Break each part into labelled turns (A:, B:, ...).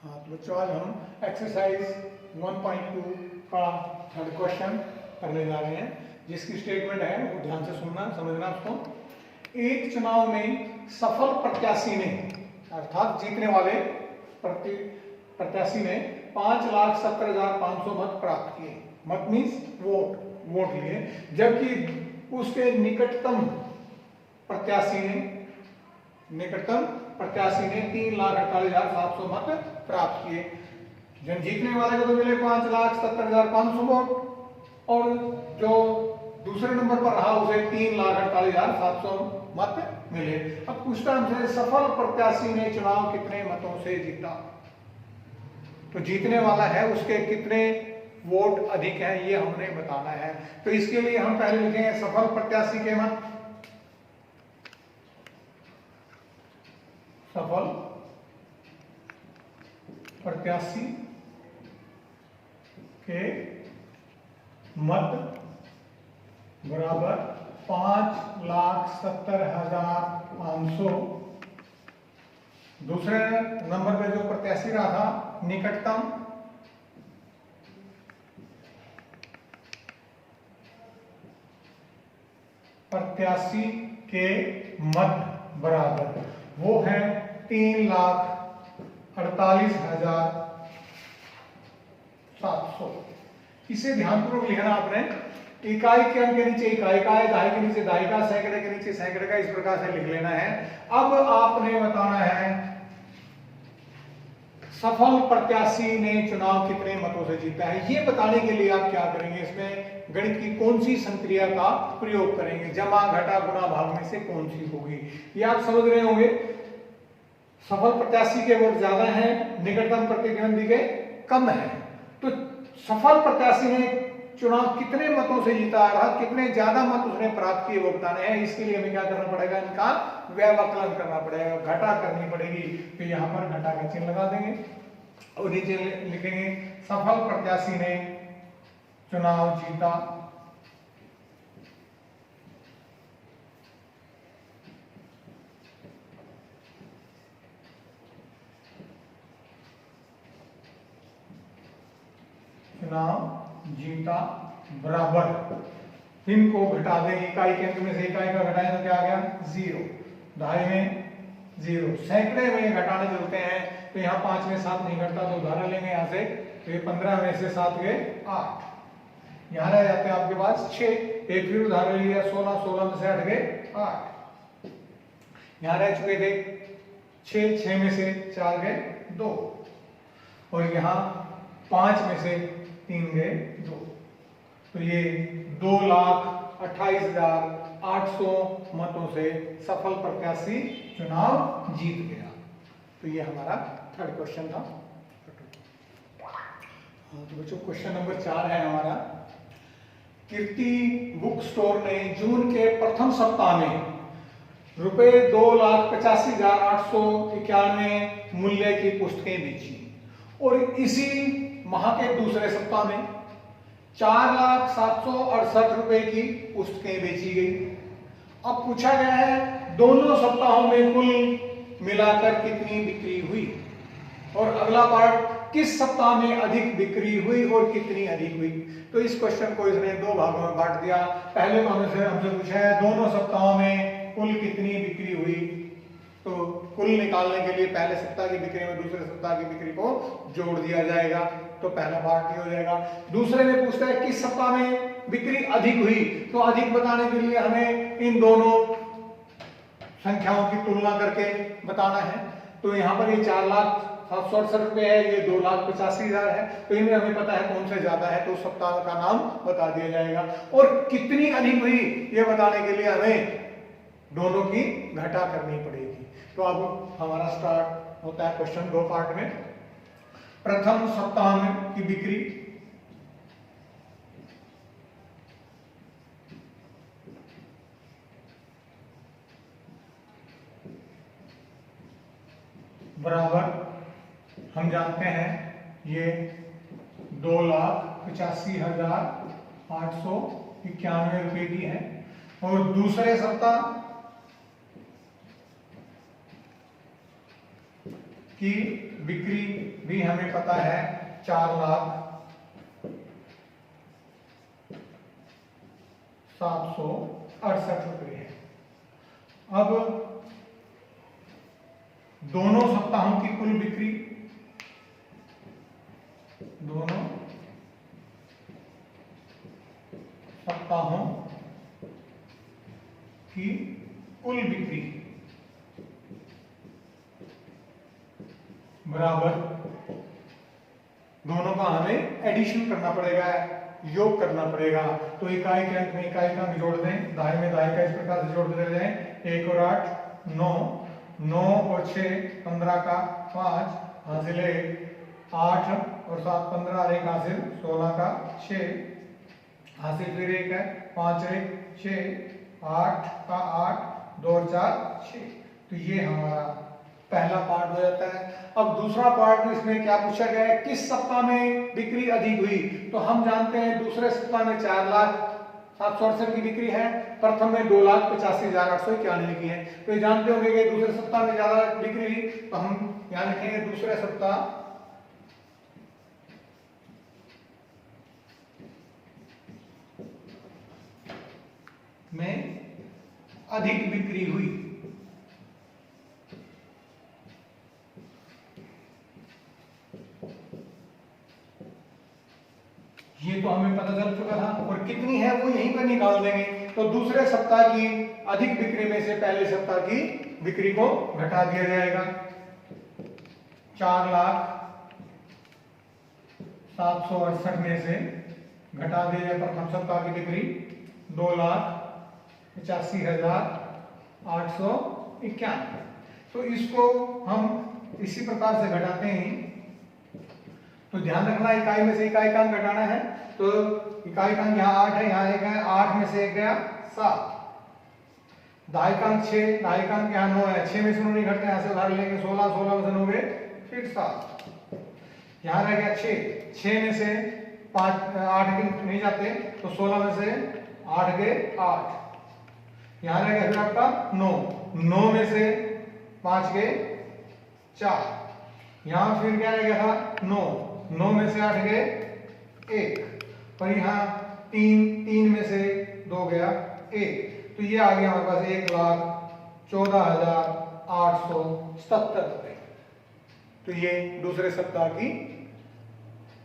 A: हाँ तो बच्चों आज हम एक्सरसाइज 1.2 का थर्ड क्वेश्चन करने जा रहे हैं, जिसकी स्टेटमेंट है वो ध्यान से सुनना समझना उसको। एक चुनाव में सफल प्रत्याशी ने अर्थात जीतने वाले प्रत्याशी ने 5,70,500 मत प्राप्त किए। मत मीन्स वोट लिए, जबकि उसके निकटतम प्रत्याशी ने 3,48,700 मत प्राप्त किए। जन जीतने वाले को तो मिले 5,70,500 वोट और जो दूसरे नंबर पर रहा उसे 3,48,700 मत मिले। अब पूछता हमसे सफल प्रत्याशी ने चुनाव कितने मतों से जीता, तो जीतने वाला है उसके कितने वोट अधिक हैं ये हमने बताना है। तो इसके लिए हम पहले लिखेंगे सफल प्रत्याशी के मत। सफल प्रत्याशी के मत बराबर 5,70,500। दूसरे नंबर पे जो प्रत्याशी रहा था निकटतम प्रत्याशी के मत बराबर वो है 3,48,700। इसे ध्यानपूर्वक लिखना आपने। इकाई के अंक के नीचे इकाई का है, दहाई के नीचे दहाई का, सैकड़े के नीचे सैकड़े का, इस प्रकार से लिख लेना है। अब आपने बताना है सफल प्रत्याशी ने चुनाव कितने मतों से जीता है। ये बताने के लिए आप क्या करेंगे, इसमें गणित की कौन सी संक्रिया का प्रयोग करेंगे, जमा घटा गुणा भाग में से कौन सी होगी, ये आप समझ रहे होंगे। सफल प्रत्याशी के वोट ज्यादा हैं, निकटतम प्रतिद्वंदी के कम है, तो सफल प्रत्याशी ने चुनाव कितने मतों से जीता, अर्थात कितने ज्यादा मत उसने प्राप्त किए वो बताने हैं। इसके लिए हमें क्या करना पड़ेगा, इनका व्यवकलन करना पड़ेगा, घटा करनी पड़ेगी। तो यहां पर घटा का चिन्ह लगा देंगे और नीचे लिखेंगे सफल प्रत्याशी ने चुनाव जीता बराबर, इनको घटा दें। इकाई के अंक में से इकाई का घटाएं तो क्या आ गया 0, दहाई में 0, सैकड़े में घटाने चलते हैं तो यहाँ 5 में 7 नहीं घटता तो उदाहरण लेंगे यहाँ से, तो ये 15 में से 7 गए 8, यहाँ रह जाते हैं आपके पास 6, एक फिर उदाहरण लिया 16, 16 में से 8 गए 8, यहाँ रह चुके थे 6, 6 में से 4 गए 2 और यहाँ 5 में से 3 गए 2, तो ये 2,28,800 मतों से सफल प्रत्याशी चुनाव जीत गया। तो ये हमारा थर्ड क्वेश्चन था। तो बच्चों क्वेश्चन नंबर 4 है हमारा। कीर्ति बुक स्टोर ने जून के प्रथम सप्ताह में रुपए 2,85,891 मूल्य की पुस्तकें बेची और इसी माह के दूसरे सप्ताह में 4,768 रुपए की पुस्तकें बेची गई। अब पूछा गया है दोनों सप्ताहों में कुल मिलाकर कितनी बिक्री हुई, और अगला पार्ट किस सप्ताह में अधिक बिक्री हुई और कितनी अधिक हुई। तो इस क्वेश्चन को इसने दो भागों में बांट दिया। पहले तो हमसे पूछा है दोनों सप्ताहों में कुल कितनी बिक्री हुई, तो कुल निकालने के लिए पहले सप्ताह की बिक्री में दूसरे सप्ताह की बिक्री को जोड़ दिया जाएगा, तो पहला पार्ट ये हो जाएगा। दूसरे में पूछता है किस सप्ताह में बिक्री अधिक हुई, तो अधिक बताने के लिए हमें इन दोनों संख्याओं की तुलना करके बताना है। तो यहाँ पर ये 4,768 रुपए है, ये 2,85,000 है, तो इनमें हमें पता है कौन से ज्यादा है, तो सप्ताह का नाम बता दिया जाएगा। और कितनी अधिक हुई ये बताने के लिए हमें दोनों की घटा करनी पड़ेगी। तो अब हमारा स्टार्ट होता है क्वेश्चन 2 पार्ट में। प्रथम सप्ताह में की बिक्री बराबर हम जानते हैं ये 2,85,891 रुपए की है, और दूसरे सप्ताह की बिक्री भी बिक्री हमें पता है 4,768 रुपये है। अब दोनों सप्ताहों की कुल बिक्री, दोनों सप्ताहों की कुल बिक्री बराबर, दोनों का हमें एडिशन करना पड़ेगा, योग करना पड़ेगा। तो इकाई के अंक में इकाई का अंक जोड़ दें, दाएं में दाएं का इस प्रकार से जोड़ते चले जाएं। 1 और 8 9, 9 और 6 15 का 5 हासिल 1, 8 और 7 15 और 1 हासिल 16 का 6 हासिल, फिर 1 है 5 1 6 8 का 8 2 और 4 6। तो ये हमारा पहला पार्ट हो जाता है। अब दूसरा पार्ट में इसमें क्या पूछा गया है, किस सप्ताह में बिक्री अधिक हुई। तो हम जानते हैं दूसरे सप्ताह में 4,768 की बिक्री है, प्रथम में 2,85,891 की है। तो ये जानते होंगे कि दूसरे सप्ताह में ज्यादा बिक्री हुई, तो हम यहाँ लिखेंगे दूसरे सप्ताह में अधिक बिक्री हुई। ये तो हमें पता चल चुका था, और कितनी है वो यहीं पर निकाल देंगे। तो दूसरे सप्ताह की अधिक बिक्री में से पहले सप्ताह की बिक्री को घटा दिया जाएगा। 4,768 में से घटा दिया जाए प्रथम सप्ताह की बिक्री 2,85,891। तो इसको हम इसी प्रकार से घटाते हैं। तो ध्यान रखना इकाई में से इकाई का अंक घटाना है। तो इकाई का अंक यहाँ 8 है, यहाँ 1 है, 8 में से 1 गया 7, दाई का अंक 6, दाई का अंक यहाँ 9 है, 6 में से 9 नहीं घटते, यहाँ से उधार लेंगे 16, 16 में से 9 गए फिर 7, यहाँ रह गया 6, 6 में से 5 8 के नहीं जाते, तो 16 में से 8 गए 8, यहाँ रह गया फिर आपका 9, 9 में से 5 गए 4, यहाँ फिर क्या रह गया था 9, 9 में से 8 गए 1, और यहाँ 3 में से 2 गया 1। तो ये आ गया हमारे पास 1,14,877 रुपए। तो ये दूसरे सप्ताह की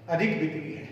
A: अधिक बिक्री है।